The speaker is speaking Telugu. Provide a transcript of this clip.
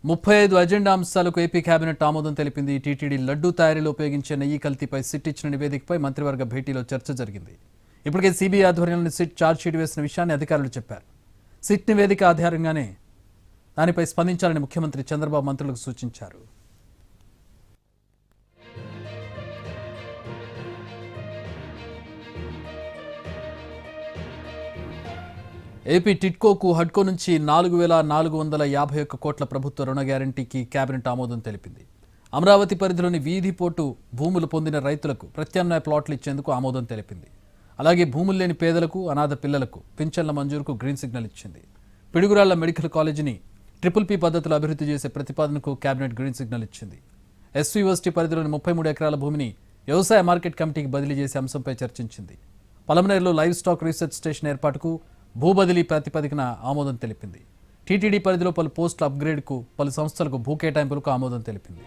35 అజెండా అంశాలకు ఏపీ కేబినెట్ ఆమోదం తెలిపింది. టీటీడీ లడ్డూ తయారీలో ఉపయోగించే నెయ్యి కల్తీపై సిట్ ఇచ్చిన నివేదికపై మంత్రివర్గ భేటీలో చర్చ జరిగింది. ఇప్పటికే సీబీఐ ఆధ్వర్యంలోని సిట్ ఛార్జ్షీట్ వేసిన విషయాన్ని అధికారులు చెప్పారు. సిట్ నివేదిక ఆధారంగానే దానిపై స్పందించాలని ముఖ్యమంత్రి చంద్రబాబు మంత్రులకు సూచించారు. ఏపీ టిడ్కోకు హడ్కో నుంచి 4,451 కోట్ల ప్రభుత్వ రుణ గ్యారంటీకి కేబినెట్ ఆమోదం తెలిపింది. అమరావతి పరిధిలోని వీధి పోటు భూములు పొందిన రైతులకు ప్రత్యామ్నాయ ప్లాట్లు ఇచ్చేందుకు ఆమోదం తెలిపింది. అలాగే భూములు లేని పేదలకు, అనాథ పిల్లలకు పింఛన్ల మంజూరుకు గ్రీన్ సిగ్నల్ ఇచ్చింది. పిడుగురాళ్ల మెడికల్ కాలేజీని PPP పద్ధతిలో అభివృద్ధి చేసే ప్రతిపాదనకు కేబినెట్ గ్రీన్ సిగ్నల్ ఇచ్చింది. ఎస్వీఓఎస్టీ పరిధిలోని 33 ఎకరాల భూమిని వ్యవసాయ మార్కెట్ కమిటీకి బదిలీ చేసే అంశంపై చర్చించింది. పలమనేరులో లైవ్ స్టాక్ రీసెర్చ్ స్టేషన్ ఏర్పాటుకు భూ బదిలీ ప్రాతిపదికన ఆమోదం తెలిపింది. టీటీడీ పరిధిలో పలు పోస్టుల అప్గ్రేడ్కు, పలు సంస్థలకు భూ కేటాయింపులకు ఆమోదం తెలిపింది.